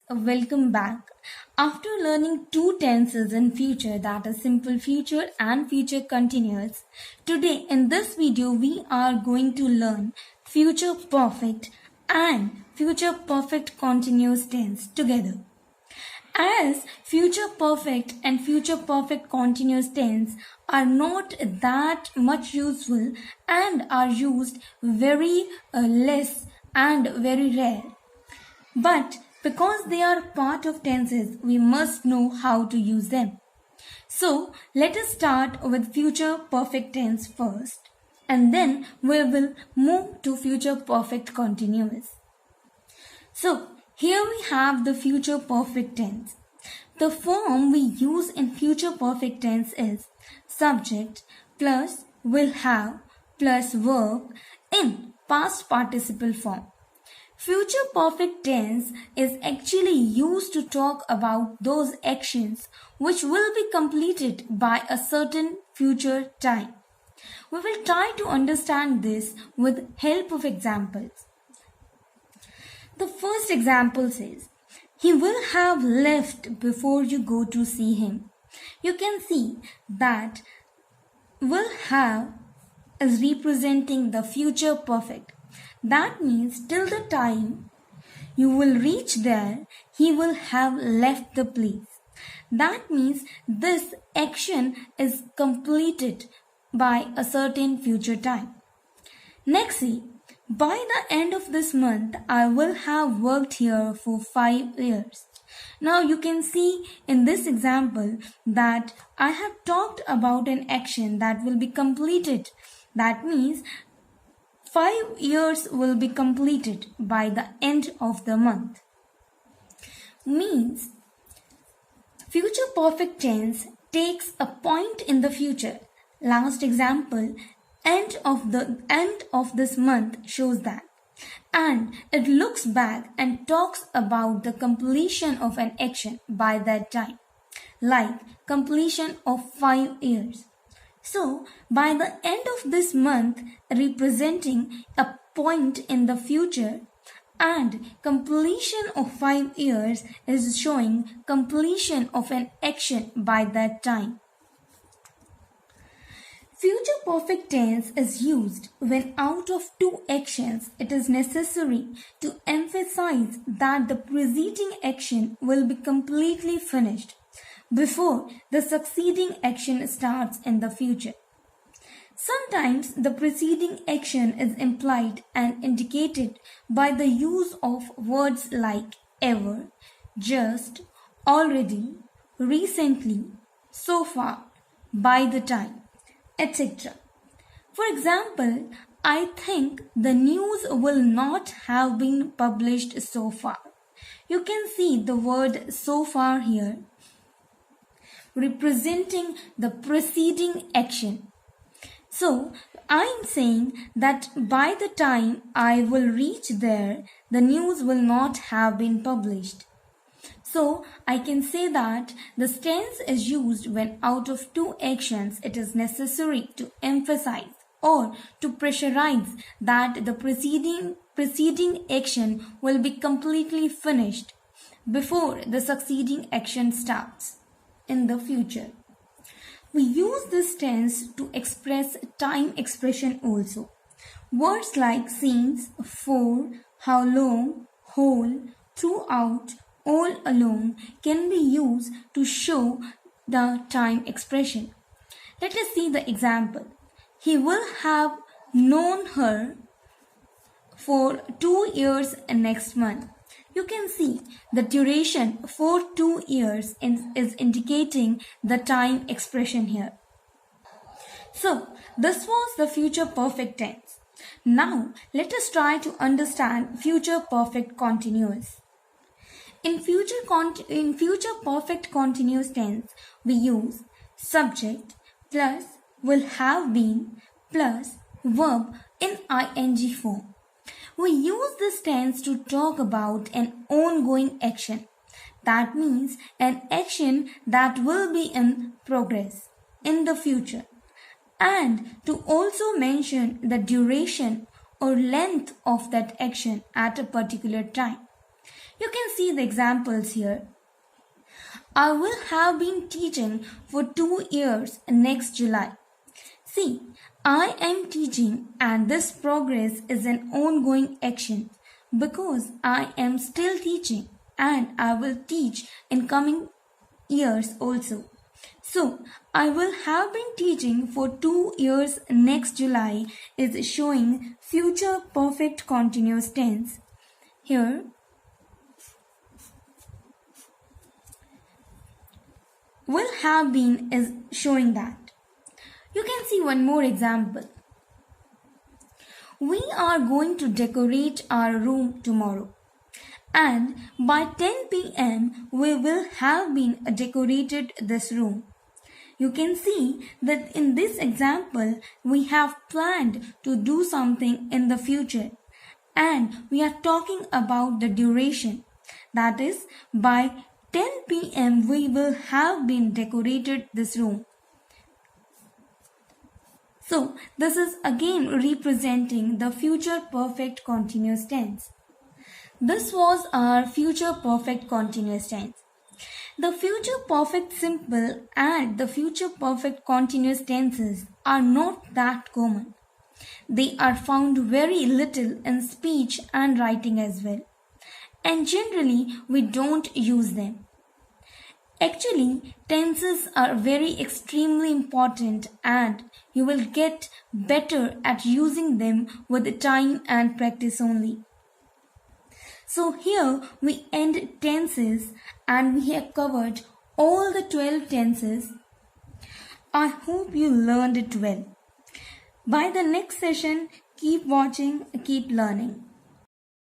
Welcome back. After learning two tenses in future, that is simple future and future continuous, today in this video we are going to learn future perfect and future perfect continuous tense together. As future perfect and future perfect continuous tense are not that much useful and are used very less and very rare. But because they are part of tenses, we must know how to use them. So let us start with future perfect tense first, and then we will move to future perfect continuous. So here we have the future perfect tense. The form we use in future perfect tense is subject plus will have plus verb in past participle form. Future perfect tense is actually used to talk about those actions which will be completed by a certain future time. We will try to understand this with help of examples. The first example says, he will have left before you go to see him. You can see that will have is representing the future perfect. That means till the time you will reach there, he will have left the place. That means this action is completed by a certain future time. Next, see, by the end of this month, I will have worked here for 5 years. Now you can see in this example that I have talked about an action that will be completed. That means 5 years will be completed by the end of the month. Means future perfect tense takes a point in the future. Last example, end of this month shows that. And it looks back and talks about the completion of an action by that time, like completion of 5 years. So, by the end of this month, representing a point in the future, and completion of 5 years is showing completion of an action by that time. Future perfect tense is used when out of two actions it is necessary to emphasize that the preceding action will be completely finished before the succeeding action starts in the future. Sometimes the preceding action is implied and indicated by the use of words like ever, just, already, recently, so far, by the time, etc. For example, I think the news will not have been published so far. You can see the word so far here representing the preceding action. So, I am saying that by the time I will reach there, the news will not have been published. So, I can say that the tense is used when out of two actions it is necessary to emphasize or to pressurize that the preceding action will be completely finished before the succeeding action starts in the future. We use this tense to express time expression also. Words like since, for, how long, whole, throughout, all along can be used to show the time expression. Let us see the example. He will have known her for 2 years next month. You can see the duration for 2 years is indicating the time expression here. So, this was the future perfect tense. Now, let us try to understand future perfect continuous. In future perfect continuous tense, we use subject plus will have been plus verb in ing form. We use this tense to talk about an ongoing action. That means an action that will be in progress in the future. And to also mention the duration or length of that action at a particular time. You can see the examples here. I will have been teaching for 2 years next July. See, I am teaching and this progress is an ongoing action because I am still teaching and I will teach in coming years also. So, I will have been teaching for 2 years next July is showing future perfect continuous tense. Here, will have been is showing that. You can see one more example. We are going to decorate our room tomorrow. And by 10 p.m. we will have been decorated this room. You can see that in this example we have planned to do something in the future and we are talking about the duration. That is, by 10 p.m. we will have been decorated this room. So, this is again representing the future perfect continuous tense. This was our future perfect continuous tense. The future perfect simple and the future perfect continuous tenses are not that common. They are found very little in speech and writing as well. And generally, we don't use them. Actually, tenses are very extremely important and you will get better at using them with time and practice only. So here we end tenses and we have covered all the 12 tenses. I hope you learned it well. By the next session, keep watching, keep learning.